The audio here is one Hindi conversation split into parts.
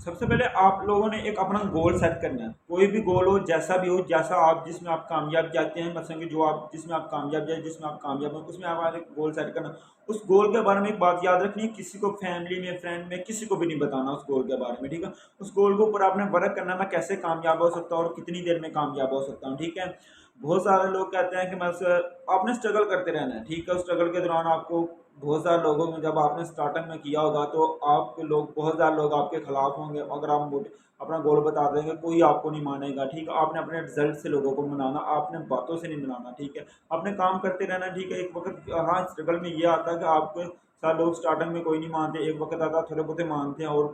सबसे पहले आप लोगों ने एक अपना गोल सेट करना है। कोई भी गोल हो, जैसा भी हो, जैसा आप जिसमें आप कामयाब जाते हैं, मतलब कि जो आप जिसमें आप कामयाब जाए, जिसमें आप कामयाब हो, उसमें आप एक गोल सेट करना। उस गोल के बारे में एक बात याद रखनी है, किसी को फैमिली में, फ्रेंड में, किसी को भी नहीं बताना उस गोल के बारे में, ठीक है। उस गोल के ऊपर आपने वर्क करना, मैं कैसे कामयाब हो सकता हूँ और कितनी देर में कामयाब हो सकता हूँ, ठीक है। बहुत सारे लोग कहते हैं कि मैं आपने स्ट्रगल करते रहना है, ठीक है। उस स्ट्रगल के दौरान आपको बहुत सारे लोगों में, जब आपने स्टार्टिंग में किया होगा तो आपके लोग, बहुत सारे लोग आपके खिलाफ होंगे। अगर आप अपना गोल बता देंगे, कोई आपको नहीं मानेगा, ठीक है। आपने अपने रिजल्ट से लोगों को मनाना, आपने बातों से नहीं मनाना, ठीक है। आपने काम करते रहना, ठीक है। एक वक्त हाँ स्ट्रगल में ये आता है कि आपके सारे लोग स्टार्टिंग में कोई नहीं मानते, एक वक्त आता थोड़े बहुत मानते हैं और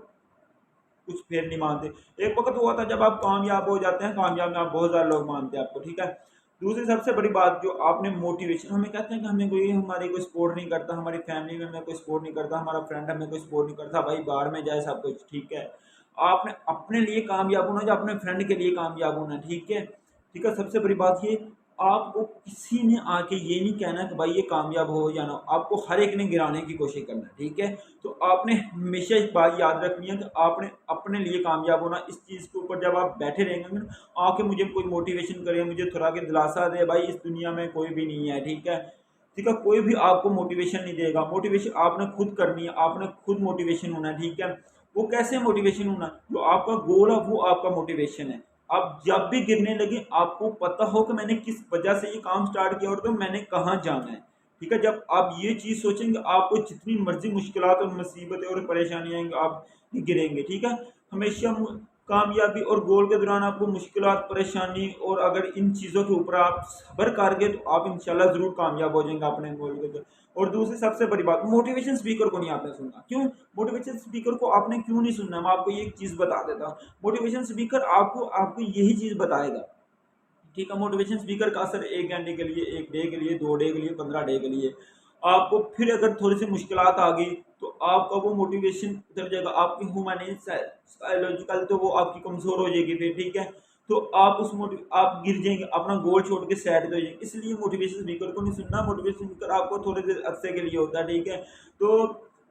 कुछ फिर नहीं मानते। एक वक्त हुआ था जब आप कामयाब हो जाते हैं, कामयाब में आप बहुत सारे लोग मानते हैं आपको, ठीक है। दूसरी सबसे बड़ी बात जो आपने मोटिवेशन, हमें कहते हैं कि हमें कोई हमारी कोई सपोर्ट नहीं करता, हमारी फैमिली में हमें कोई सपोर्ट नहीं करता, हमारा फ्रेंड हमें कोई सपोर्ट नहीं करता, भाई बाहर में जाए सब कुछ, ठीक है। आपने अपने लिए कामयाब होना, या अपने फ्रेंड के लिए कामयाब होना, ठीक है। ठीक है, सबसे बड़ी बात ये, आपको किसी ने आके ये नहीं कहना कि भाई ये कामयाब हो या ना, आपको हर एक ने गिराने की कोशिश करना है, ठीक है। तो आपने हमेशा इस बात याद रखनी है कि आपने अपने लिए कामयाब होना। इस चीज़ के ऊपर जब आप बैठे रहेंगे ना, आके मुझे कोई मोटिवेशन करे, मुझे थोड़ा के दिलासा दे, भाई इस दुनिया में कोई भी नहीं है, ठीक है। ठीक है, कोई भी आपको मोटिवेशन नहीं देगा। मोटिवेशन आपने खुद करनी है, आपने खुद मोटिवेशन होना है, ठीक है। वो कैसे मोटिवेशन होना, जो आपका गोल है वो आपका मोटिवेशन है। आप जब भी गिरने लगे, आपको पता हो कि मैंने किस वजह से ये काम स्टार्ट किया और तो मैंने कहाँ जाना है, ठीक है। जब आप ये चीज़ सोचेंगे, आपको जितनी मर्जी मुश्किलात और मुसीबतें और परेशानियाँ आएंगी, आप नहीं गिरेंगे, ठीक है। हमेशा कामयाबी और गोल के दौरान आपको मुश्किलात, परेशानी, और अगर इन चीज़ों के ऊपर आप सब्र कर गए तो आप इंशाल्लाह ज़रूर कामयाब हो जाएंगे अपने गोल के अंदर। और दूसरी सबसे बड़ी बात, मोटिवेशन स्पीकर को नहीं आपने सुनना। क्यों? मोटिवेशन स्पीकर को आपने क्यों नहीं सुनना, मैं आपको एक चीज़ बता देता हूँ। मोटिवेशन स्पीकर आपको आपको यही चीज़ बताएगा, ठीक है। मोटिवेशन स्पीकर का असर 1 घंटे के लिए, 1 डे के लिए, 2 डे के लिए, 15 डे के लिए। आपको फिर अगर थोड़ी सी मुश्किलात आ गई तो आपका वो मोटिवेशन उतर जाएगा, आपकी ह्यूमैनिटी साइकोलॉजिकल तो वो आपकी कमज़ोर हो जाएगी फिर, ठीक है। तो आप आप गिर जाएंगे, अपना गोल छोड़ के साइड हो जाएंगे। इसलिए मोटिवेशन स्पीकर को नहीं सुनना। मोटिवेशन स्पीकर आपको थोड़े देर अरसे के लिए होता है, ठीक है। तो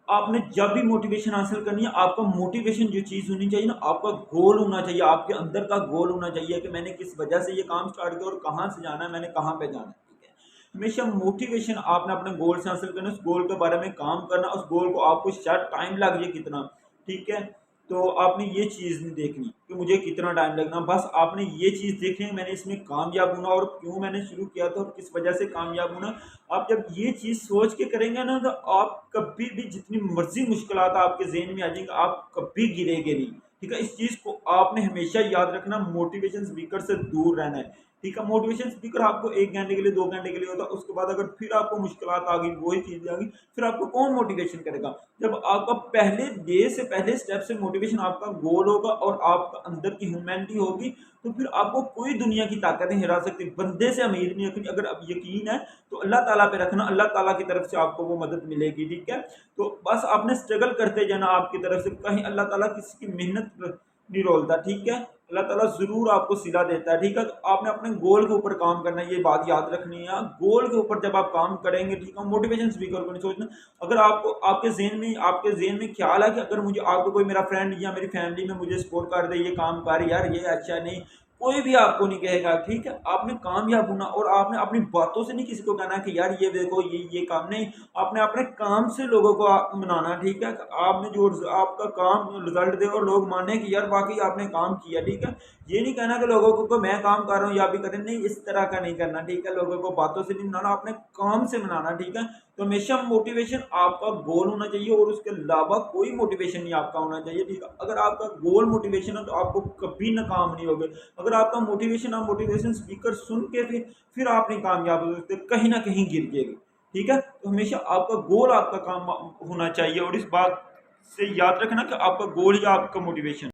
आपने जब भी मोटिवेशन हासिल करनी है, आपका मोटिवेशन जो चीज़ होनी चाहिए ना, आपका गोल होना चाहिए, आपके अंदर का गोल होना चाहिए कि मैंने किस वजह से ये काम स्टार्ट किया और कहाँ से जाना है, मैंने कहाँ पे जाना है, ठीक है। हमेशा मोटिवेशन आपने अपने गोल से हासिल करना, उस गोल के बारे में काम करना, उस गोल को आपको शायद टाइम लग जाए कितना, ठीक है। तो आपने ये चीज़ नहीं देखनी कि मुझे कितना टाइम लगना, बस आपने ये चीज़ देखनी है मैंने इसमें कामयाब होना और क्यों मैंने शुरू किया था और किस वजह से कामयाब होना। आप जब ये चीज़ सोच के करेंगे ना, तो आप कभी भी जितनी मर्जी मुश्किलात आपके ज़हन में आ जाएंगे, आप कभी गिरेंगे नहीं, ठीक है। इस चीज़ को आपने हमेशा याद रखना, मोटिवेशन स्पीकर से दूर रहना है, ठीक है। मोटिवेशन स्पीकर आपको 1 घंटे के लिए, 2 घंटे के लिए होता है, उसके बाद अगर फिर आपको मुश्किलात आ गई, वही चीज़ें आ गई, फिर आपको कौन मोटिवेशन करेगा। जब आपका पहले डे से, पहले स्टेप से मोटिवेशन आपका गोल होगा और आपका अंदर की ह्यूमैनिटी होगी, तो फिर आपको कोई दुनिया की ताकतें हिरा सकती। बंदे से उम्मीद नहीं रखनी, अगर अब यकीन है तो अल्लाह ताला पे रखना, अल्लाह ताला की तरफ से आपको वो मदद मिलेगी, ठीक है। तो बस आपने स्ट्रगल करते जाना आपकी तरफ से, कहीं अल्लाह ताला किसी की मेहनत नहीं रोलता, ठीक है। अल्लाह ताला ज़रूर आपको सिला देता है, ठीक है। तो आपने अपने गोल के ऊपर काम करना है, ये बात याद रखनी है। गोल के ऊपर जब आप काम करेंगे, ठीक है, मोटिवेशन स्पीकर को नहीं सोचना। अगर आपको आपके ज़हन में ख्याल है कि अगर मुझे, आपको कोई मेरा फ्रेंड या मेरी फैमिली में मुझे सपोर्ट कर दे, ये काम कर यार, ये अच्छा नहीं, कोई भी आपको नहीं कहेगा, ठीक है। आपने कामयाब होना और आपने अपनी बातों से नहीं किसी को कहना कि यार ये देखो ये काम नहीं। आपने अपने काम से लोगों को मनाना, ठीक है। आपने जो आपका काम रिजल्ट दे और लोग माने कि यार वाकई आपने काम किया, ठीक है। ये नहीं कहना कि लोगों को मैं काम कर रहा हूँ या भी करें, नहीं, इस तरह का नहीं करना, ठीक है। लोगों को बातों से नहीं मनाना, अपने काम से मनाना, ठीक है। तो हमेशा मोटिवेशन आपका गोल होना चाहिए और उसके अलावा कोई मोटिवेशन नहीं आपका होना चाहिए, ठीक है। अगर आपका गोल मोटिवेशन है तो आपको कभी नाकाम नहीं होगे। अगर आपका मोटिवेशन, आप मोटिवेशन स्पीकर सुन के फिर आप नहीं कामयाब हो सकते, कहीं ना कहीं गिर जाएगी, ठीक है। तो हमेशा आपका गोल आपका काम होना चाहिए और इस बात से याद रखना कि आपका गोल या आपका मोटिवेशन।